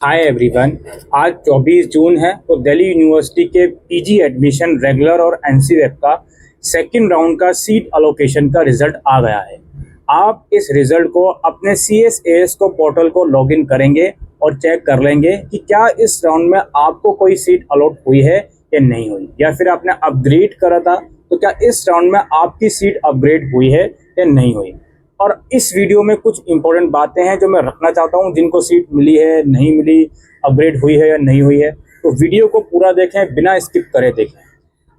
Hi everyone. आज 24 जून है तो दिल्ली यूनिवर्सिटी के पीजी एडमिशन रेगुलर और एनसीवेप का सेकंड राउंड का सीट अलोकेशन का रिजल्ट आ गया है। आप इस रिजल्ट को अपने CSAS को पोर्टल को लॉगिन करेंगे और चेक कर लेंगे कि क्या इस राउंड में आपको कोई सीट अलॉट हुई है या नहीं हुई, या फिर आपने अपग्रेड करा था तो क्या इस राउंड में आपकी सीट अपग्रेड हुई है या नहीं हुई। और इस वीडियो में कुछ इंपॉर्टेंट बातें हैं जो मैं रखना चाहता हूं, जिनको सीट मिली है, नहीं मिली, अपग्रेड हुई है या नहीं हुई है। तो वीडियो को पूरा देखें, बिना स्किप करे देखें।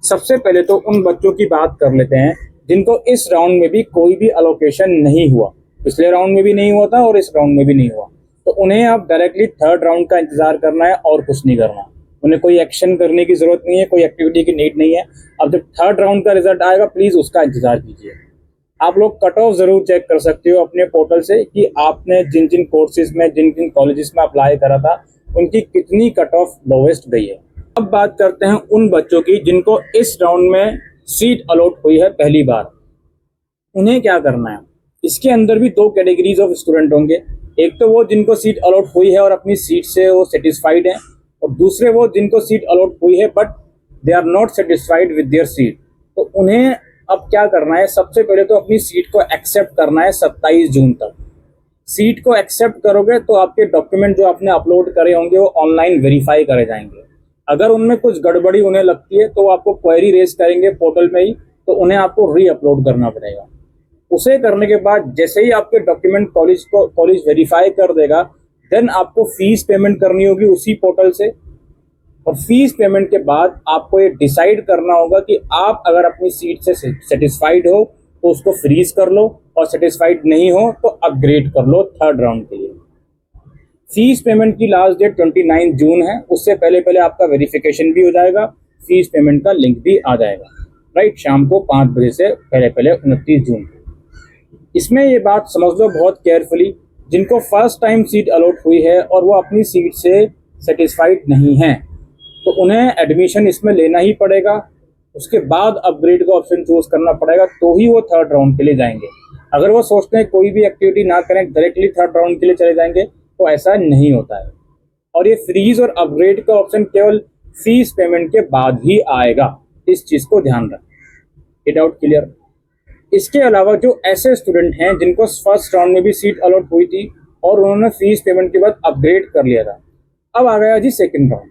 सबसे पहले तो उन बच्चों की बात कर लेते हैं जिनको इस राउंड में भी कोई भी अलोकेशन नहीं हुआ। पिछले राउंड में भी नहीं हुआ था और इस राउंड में भी नहीं हुआ, तो उन्हें अब डायरेक्टली थर्ड राउंड का इंतजार करना है और कुछ नहीं करना। उन्हें कोई एक्शन करने की जरूरत नहीं है, कोई एक्टिविटी की नीड नहीं है। अब जब थर्ड राउंड का रिजल्ट आएगा प्लीज उसका इंतजार कीजिए। आप लोग कट ऑफ जरूर चेक कर सकते हो अपने पोर्टल से कि आपने जिन जिन कोर्सेज में, जिन जिन कॉलेजेस में अप्लाई करा था, उनकी कितनी कट ऑफ लोवेस्ट गई है। अब बात करते हैं उन बच्चों की जिनको इस राउंड में सीट अलॉट हुई है पहली बार। उन्हें क्या करना है, इसके अंदर भी दो कैटेगरीज ऑफ स्टूडेंट होंगे। एक तो वो जिनको सीट अलॉट हुई है और अपनी सीट से वो सेटिस्फाइड हैं, और दूसरे वो जिनको सीट अलॉट हुई है but they are not satisfied with their seat. तो उन्हें अब क्या करना है, सबसे पहले तो अपनी सीट को एक्सेप्ट करना है 27 जून तक। सीट को एक्सेप्ट करोगे तो आपके डॉक्यूमेंट जो आपने अपलोड करे होंगे वो ऑनलाइन वेरीफाई करे जाएंगे। अगर उनमें कुछ गड़बड़ी उन्हें लगती है तो आपको क्वेरी रेज करेंगे पोर्टल में ही, तो उन्हें आपको री अपलोड करना पड़ेगा। उसे करने के बाद जैसे ही आपके डॉक्यूमेंट कॉलेज वेरीफाई कर देगा, देन आपको फीस पेमेंट करनी होगी उसी पोर्टल से। और फीस पेमेंट के बाद आपको ये डिसाइड करना होगा कि आप अगर अपनी सीट से सेटिस्फाइड हो तो उसको फ्रीज कर लो, और सेटिस्फाइड नहीं हो तो अपग्रेड कर लो थर्ड राउंड के लिए। फीस पेमेंट की लास्ट डेट 29 जून है। उससे पहले पहले आपका वेरिफिकेशन भी हो जाएगा, फीस पेमेंट का लिंक भी आ जाएगा, राइट, शाम को 5 बजे से पहले पहले 29 जून। इसमें ये बात समझ लो बहुत केयरफुली, जिनको फर्स्ट टाइम सीट अलॉट हुई है और वो अपनी सीट से सेटिस्फाइड नहीं है तो उन्हें एडमिशन इसमें लेना ही पड़ेगा। उसके बाद अपग्रेड का ऑप्शन चूज करना पड़ेगा, तो ही वो थर्ड राउंड के लिए जाएंगे। अगर वो सोचते हैं कोई भी एक्टिविटी ना करें, डायरेक्टली थर्ड राउंड के लिए चले जाएंगे, तो ऐसा नहीं होता है। और ये फ्रीज और अपग्रेड का ऑप्शन केवल फीस पेमेंट के बाद ही आएगा, इस चीज को ध्यान रखें। ये डाउट क्लियर? इसके अलावा जो ऐसे स्टूडेंट हैं जिनको फर्स्ट राउंड में भी सीट अलॉट हुई थी और उन्होंने फीस पेमेंट के बाद अपग्रेड कर लिया था, अब आ गया जी सेकेंड राउंड।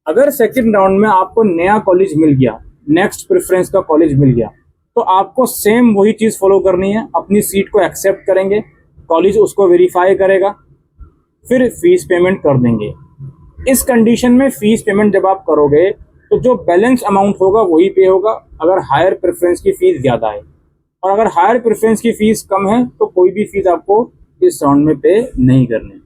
अगर सेकंड राउंड में आपको नया कॉलेज मिल गया, नेक्स्ट प्रेफरेंस का कॉलेज मिल गया, तो आपको सेम वही चीज फॉलो करनी है। अपनी सीट को एक्सेप्ट करेंगे, कॉलेज उसको वेरीफाई करेगा, फिर फीस पेमेंट कर देंगे। इस कंडीशन में फीस पेमेंट जब आप करोगे तो जो बैलेंस अमाउंट होगा वही पे होगा, अगर हायर प्रेफरेंस की फीस ज्यादा है। और अगर हायर प्रेफरेंस की फीस कम है तो कोई भी फीस आपको इस राउंड में पे नहीं करनी।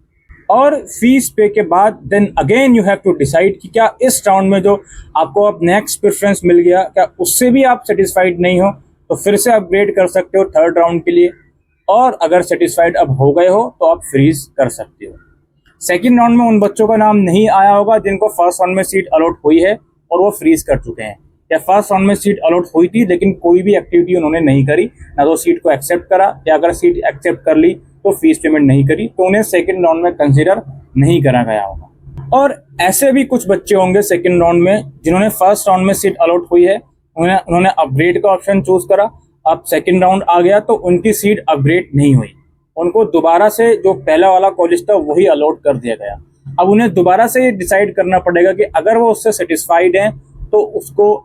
और फीस पे के बाद then again you have to decide कि क्या इस राउंड में जो आपको अब नेक्स्ट प्रेफरेंस मिल गया, क्या उससे भी आप सेटिस्फाइड नहीं हो तो फिर से अपग्रेड कर सकते हो थर्ड राउंड के लिए। और अगर सेटिस्फाइड अब हो गए हो तो आप फ्रीज कर सकते हो। सेकेंड राउंड में उन बच्चों का नाम नहीं आया होगा जिनको फर्स्ट राउंड में सीट अलॉट हुई है और वो फ्रीज कर चुके हैं, या फर्स्ट राउंड में सीट अलॉट हुई थी लेकिन कोई भी एक्टिविटी उन्होंने नहीं करी, ना तो सीट को एक्सेप्ट करा, या अगर सीट एक्सेप्ट कर ली तो फीस पेमेंट नहीं करी, तो उन्हें सेकंड राउंड में कंसीडर नहीं करा गया होगा। और ऐसे भी कुछ बच्चे होंगे सेकंड राउंड में जिन्होंने फर्स्ट राउंड में सीट अलॉट हुई है, उन्होंने अपग्रेड का ऑप्शन चूज करा, अब सेकंड राउंड आ गया तो उनकी सीट अपग्रेड नहीं हुई, उनको दोबारा से जो पहला वाला कॉलेज था वही अलॉट कर दिया गया। अब उन्हें दोबारा से डिसाइड करना पड़ेगा कि अगर वो उससे सेटिस्फाइड हैं तो उसको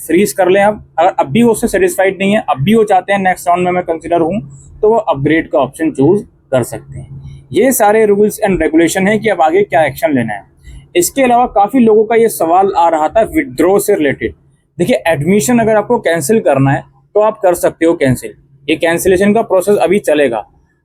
फ्रीज कर लें। अब अगर अब भी वो उससे सेटिस्फाइड नहीं है, अब भी वो चाहते हैं नेक्स्ट राउंड में मैं कंसिडर हूं, तो वो अपग्रेड का ऑप्शन चूज कर सकते हैं। ये सारे रूल्स एंड रेगुलेशन है कि अब आगे क्या एक्शन लेना है। इसके अलावा काफी लोगों का ये सवाल आ रहा था विथड्रॉ से रिलेटेड। देखिए, एडमिशन अगर आपको कैंसिल करना है तो आप कर सकते हो कैंसिल। ये कैंसिलेशन का प्रोसेस अभी चलेगा,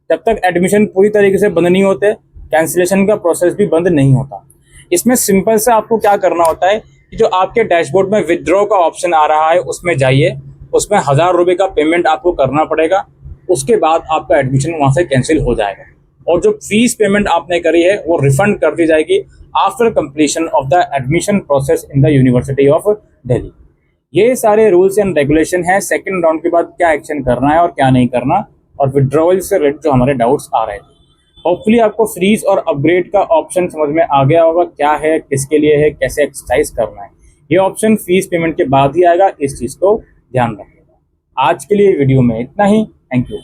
जब तक एडमिशन पूरी तरीके से बंद नहीं होते कैंसिलेशन का प्रोसेस भी बंद नहीं होता। इसमें सिंपल से आपको क्या करना होता है कि जो आपके डैशबोर्ड में विथड्रॉ का ऑप्शन आ रहा है उसमें जाइए, उसमें 1000 रुपये का पेमेंट आपको करना पड़ेगा। उसके बाद आपका एडमिशन वहां से कैंसिल हो जाएगा, और जो फीस पेमेंट आपने करी है वो रिफंड कर दी जाएगी after completion of the admission process in the university of Delhi. ये सारे रूल्स एंड रेगुलेशन है सेकंड राउंड के बाद क्या एक्शन करना है और क्या नहीं करना, और विड्रॉवल से रिलेटेड जो हमारे डाउट्स आ रहे थे। होपफुली आपको फ्रीज और अपग्रेड का ऑप्शन समझ में आ गया होगा, क्या है, किसके लिए है, कैसे एक्सरसाइज करना है। ये ऑप्शन फीस पेमेंट के बाद ही आएगा, इस चीज़ को ध्यान रखिएगा। आज के लिए वीडियो में इतना ही। Thank you.